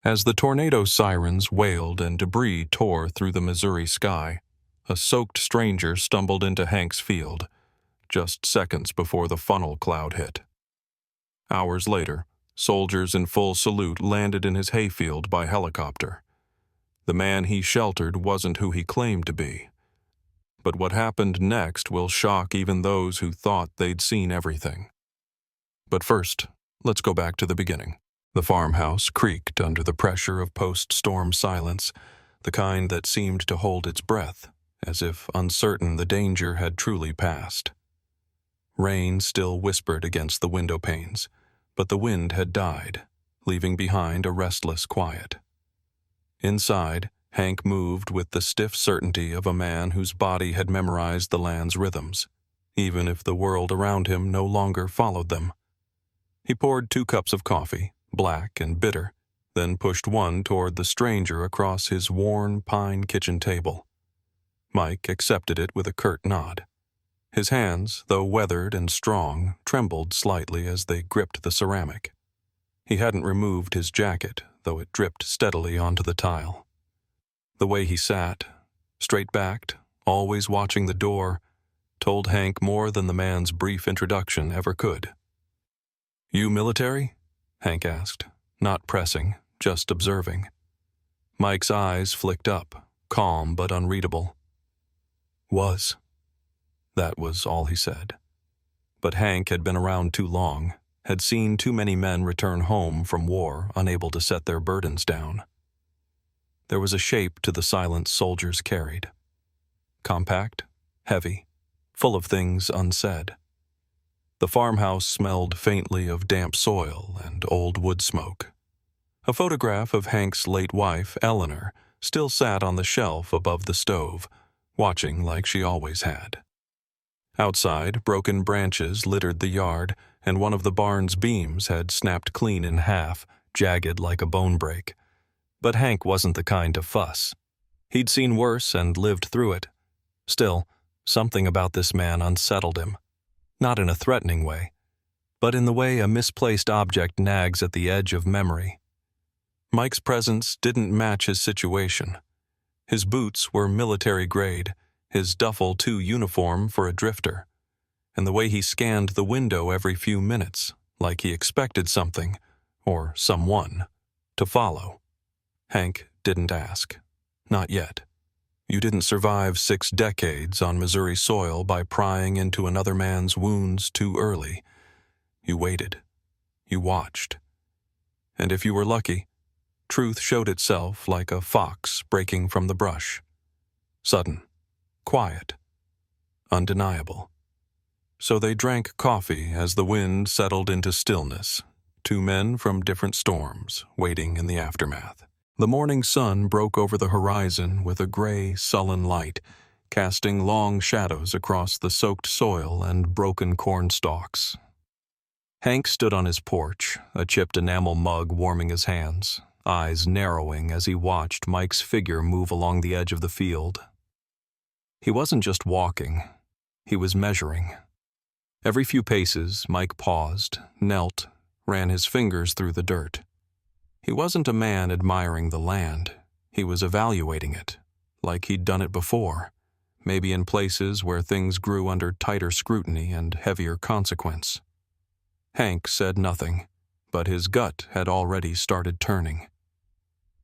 As the tornado sirens wailed and debris tore through the Missouri sky, a soaked stranger stumbled into Hank's field, just seconds before the funnel cloud hit. Hours later, soldiers in full salute landed in his hayfield by helicopter. The man he sheltered wasn't who he claimed to be. But what happened next will shock even those who thought they'd seen everything. But first, let's go back to the beginning. The farmhouse creaked under the pressure of post-storm silence, the kind that seemed to hold its breath, as if uncertain the danger had truly passed. Rain still whispered against the window panes, but the wind had died, leaving behind a restless quiet. Inside, Hank moved with the stiff certainty of a man whose body had memorized the land's rhythms, even if the world around him no longer followed them. He poured 2 cups of coffee, black and bitter, then pushed one toward the stranger across his worn pine kitchen table. Mike accepted it with a curt nod. His hands, though weathered and strong, trembled slightly as they gripped the ceramic. He hadn't removed his jacket, though it dripped steadily onto the tile. The way he sat, straight-backed, always watching the door, told Hank more than the man's brief introduction ever could. "You military?" Hank asked, not pressing, just observing. Mike's eyes flicked up, calm but unreadable. "Was." That was all he said. But Hank had been around too long, had seen too many men return home from war unable to set their burdens down. There was a shape to the silence soldiers carried. Compact, heavy, full of things unsaid. The farmhouse smelled faintly of damp soil and old wood smoke. A photograph of Hank's late wife, Eleanor, still sat on the shelf above the stove, watching like she always had. Outside, broken branches littered the yard, and one of the barn's beams had snapped clean in half, jagged like a bone break. But Hank wasn't the kind to fuss. He'd seen worse and lived through it. Still, something about this man unsettled him. Not in a threatening way, but in the way a misplaced object nags at the edge of memory. Mike's presence didn't match his situation. His boots were military grade, his duffel too uniform for a drifter, and the way he scanned the window every few minutes, like he expected something, or someone, to follow. Hank didn't ask. Not yet. You didn't survive 6 decades on Missouri soil by prying into another man's wounds too early. You waited. You watched. And if you were lucky, truth showed itself like a fox breaking from the brush. Sudden, quiet, undeniable. So they drank coffee as the wind settled into stillness, 2 men from different storms waiting in the aftermath. The morning sun broke over the horizon with a gray, sullen light, casting long shadows across the soaked soil and broken corn stalks. Hank stood on his porch, a chipped enamel mug warming his hands, eyes narrowing as he watched Mike's figure move along the edge of the field. He wasn't just walking, he was measuring. Every few paces, Mike paused, knelt, ran his fingers through the dirt. He wasn't a man admiring the land. He was evaluating it, like he'd done it before, maybe in places where things grew under tighter scrutiny and heavier consequence. Hank said nothing, but his gut had already started turning.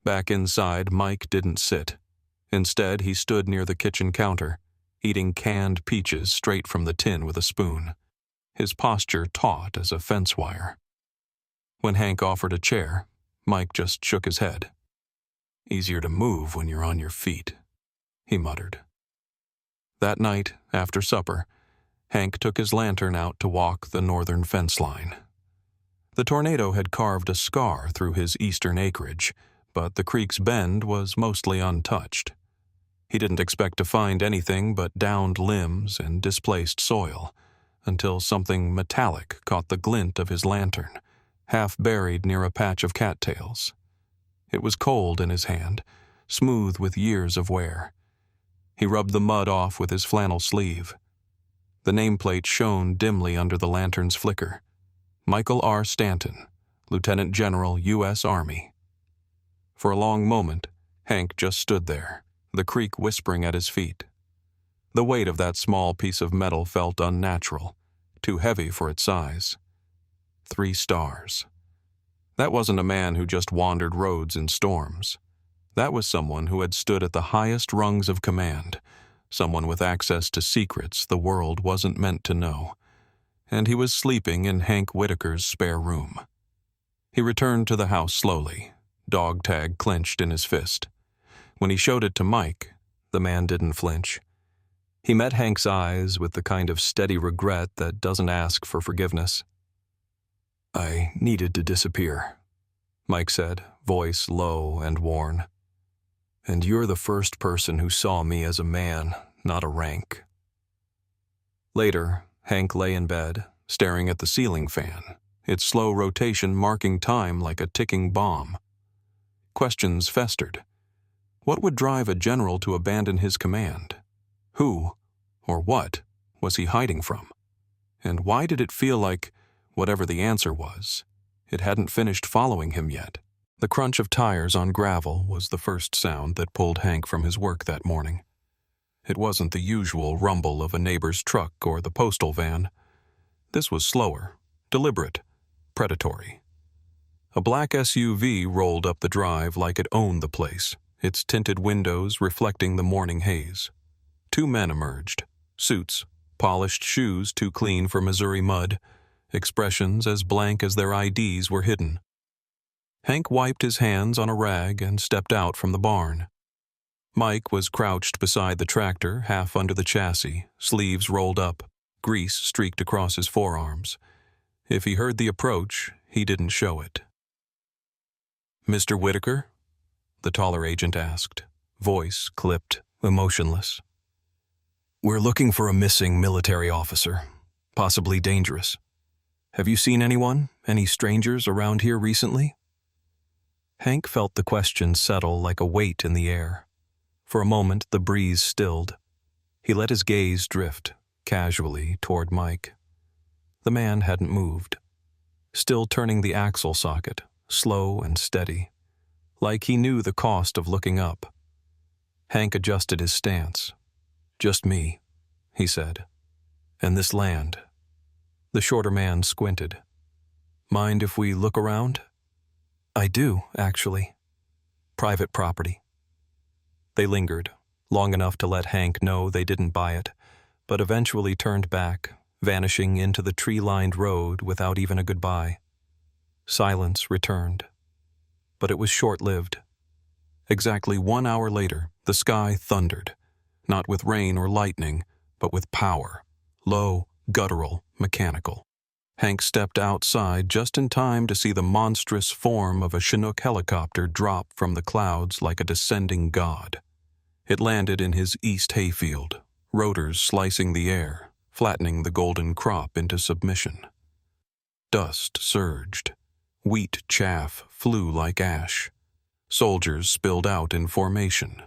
Back inside, Mike didn't sit. Instead, he stood near the kitchen counter, eating canned peaches straight from the tin with a spoon, his posture taut as a fence wire. When Hank offered a chair, Mike just shook his head. "Easier to move when you're on your feet," he muttered. That night, after supper, Hank took his lantern out to walk the northern fence line. The tornado had carved a scar through his eastern acreage, but the creek's bend was mostly untouched. He didn't expect to find anything but downed limbs and displaced soil, until something metallic caught the glint of his lantern, half buried near a patch of cattails. It was cold in his hand, smooth with years of wear. He rubbed the mud off with his flannel sleeve. The nameplate shone dimly under the lantern's flicker. Michael R. Stanton, Lieutenant General, U.S. Army. For a long moment, Hank just stood there, the creek whispering at his feet. The weight of that small piece of metal felt unnatural, too heavy for its size. 3 stars. That wasn't a man who just wandered roads in storms. That was someone who had stood at the highest rungs of command, someone with access to secrets the world wasn't meant to know. And he was sleeping in Hank Whitaker's spare room. He returned to the house slowly, dog tag clenched in his fist. When he showed it to Mike, the man didn't flinch. He met Hank's eyes with the kind of steady regret that doesn't ask for forgiveness. "I needed to disappear," Mike said, voice low and worn. "And you're the first person who saw me as a man, not a rank." Later, Hank lay in bed, staring at the ceiling fan, its slow rotation marking time like a ticking bomb. Questions festered. What would drive a general to abandon his command? Who, or what, was he hiding from? And why did it feel like, whatever the answer was, it hadn't finished following him yet? The crunch of tires on gravel was the first sound that pulled Hank from his work that morning. It wasn't the usual rumble of a neighbor's truck or the postal van. This was slower, deliberate, predatory. A black SUV rolled up the drive like it owned the place, its tinted windows reflecting the morning haze. 2 men emerged, suits, polished shoes too clean for Missouri mud, expressions as blank as their IDs were hidden. Hank wiped his hands on a rag and stepped out from the barn. Mike was crouched beside the tractor, half under the chassis, sleeves rolled up, grease streaked across his forearms. If he heard the approach, he didn't show it. "Mr. Whitaker?" the taller agent asked, voice clipped, emotionless. "We're looking for a missing military officer, possibly dangerous. Have you seen anyone, any strangers around here recently?" Hank felt the question settle like a weight in the air. For a moment, the breeze stilled. He let his gaze drift, casually, toward Mike. The man hadn't moved, still turning the axle socket, slow and steady, like he knew the cost of looking up. Hank adjusted his stance. "Just me," he said. "And this land." The shorter man squinted. "Mind if we look around?" "I do, actually. Private property." They lingered, long enough to let Hank know they didn't buy it, but eventually turned back, vanishing into the tree-lined road without even a goodbye. Silence returned. But it was short-lived. Exactly 1 hour later, the sky thundered, not with rain or lightning, but with power, low, guttural, mechanical. Hank stepped outside just in time to see the monstrous form of a Chinook helicopter drop from the clouds like a descending god. It landed in his east hayfield, rotors slicing the air, flattening the golden crop into submission. Dust surged. Wheat chaff flew like ash. Soldiers spilled out in formation.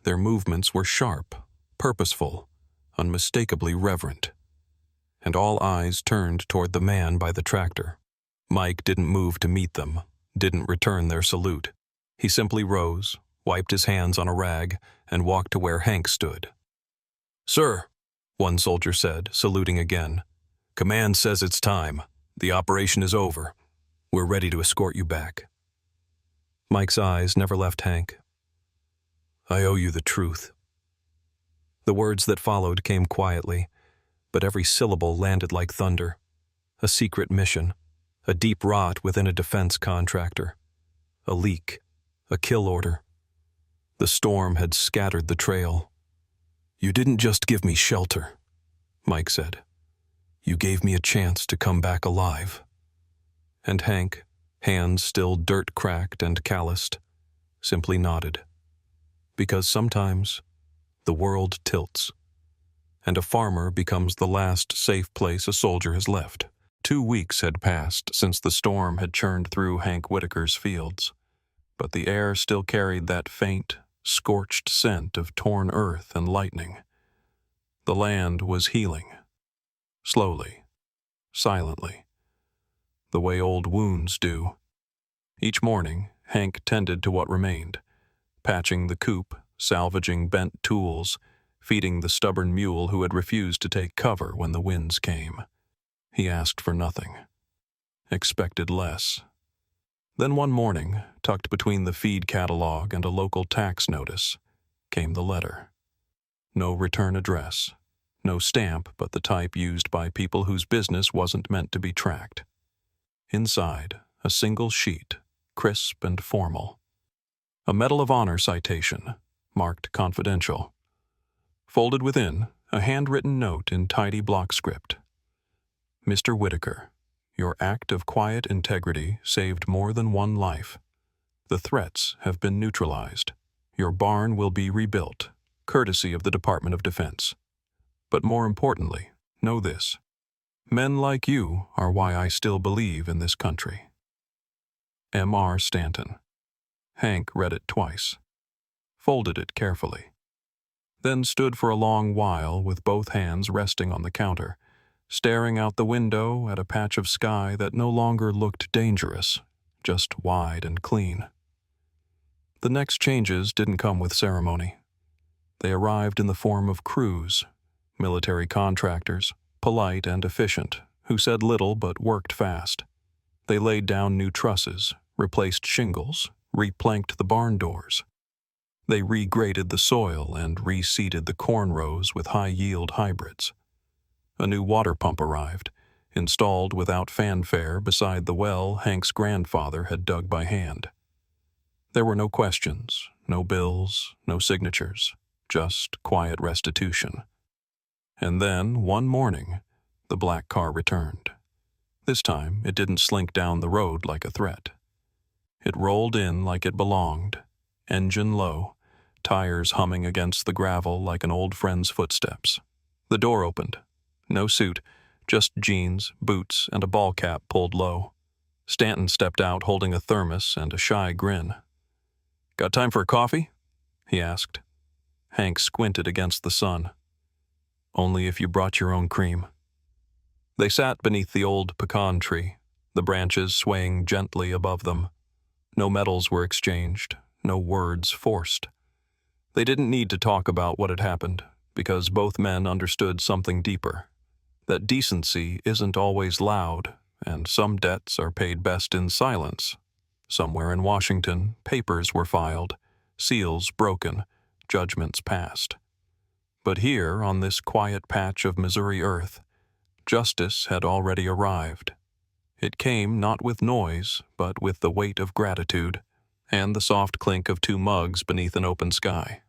Their movements were sharp, purposeful, unmistakably reverent. And all eyes turned toward the man by the tractor. Mike didn't move to meet them, didn't return their salute. He simply rose, wiped his hands on a rag, and walked to where Hank stood. "Sir," one soldier said, saluting again, "Command says it's time. The operation is over. We're ready to escort you back." Mike's eyes never left Hank. "I owe you the truth." The words that followed came quietly, but every syllable landed like thunder. A secret mission, a deep rot within a defense contractor, a leak, a kill order. The storm had scattered the trail. "You didn't just give me shelter," Mike said. "You gave me a chance to come back alive." And Hank, hands still dirt-cracked and calloused, simply nodded. Because sometimes the world tilts, and a farmer becomes the last safe place a soldier has left. 2 weeks had passed since the storm had churned through Hank Whitaker's fields, but the air still carried that faint, scorched scent of torn earth and lightning. The land was healing. Slowly, silently, the way old wounds do. Each morning, Hank tended to what remained, patching the coop, salvaging bent tools, feeding the stubborn mule who had refused to take cover when the winds came. He asked for nothing, expected less. Then one morning, tucked between the feed catalog and a local tax notice, came the letter. No return address, no stamp but the type used by people whose business wasn't meant to be tracked. Inside, a single sheet, crisp and formal. A Medal of Honor citation, marked confidential. Folded within, a handwritten note in tidy block script. Mr. Whitaker, your act of quiet integrity saved more than one life. The threats have been neutralized. Your barn will be rebuilt, courtesy of the Department of Defense. But more importantly, know this. Men like you are why I still believe in this country. M.R. Stanton. Hank read it twice, folded it carefully, then stood for a long while with both hands resting on the counter, staring out the window at a patch of sky that no longer looked dangerous, just wide and clean. The next changes didn't come with ceremony. They arrived in the form of crews, military contractors, polite and efficient, who said little but worked fast. They laid down new trusses, replaced shingles, replanked the barn doors. They regraded the soil and reseeded the corn rows with high-yield hybrids. A new water pump arrived, installed without fanfare beside the well Hank's grandfather had dug by hand. There were no questions, no bills, no signatures, just quiet restitution. And then, one morning, the black car returned. This time, it didn't slink down the road like a threat. It rolled in like it belonged, engine low, tires humming against the gravel like an old friend's footsteps. The door opened. No suit, just jeans, boots, and a ball cap pulled low. Stanton stepped out holding a thermos and a shy grin. "Got time for a coffee?" he asked. Hank squinted against the sun. "Only if you brought your own cream." They sat beneath the old pecan tree, the branches swaying gently above them. No medals were exchanged, no words forced. They didn't need to talk about what had happened, because both men understood something deeper. That decency isn't always loud, and some debts are paid best in silence. Somewhere in Washington, papers were filed, seals broken, judgments passed. But here, on this quiet patch of Missouri earth, justice had already arrived. It came not with noise, but with the weight of gratitude, and the soft clink of two mugs beneath an open sky.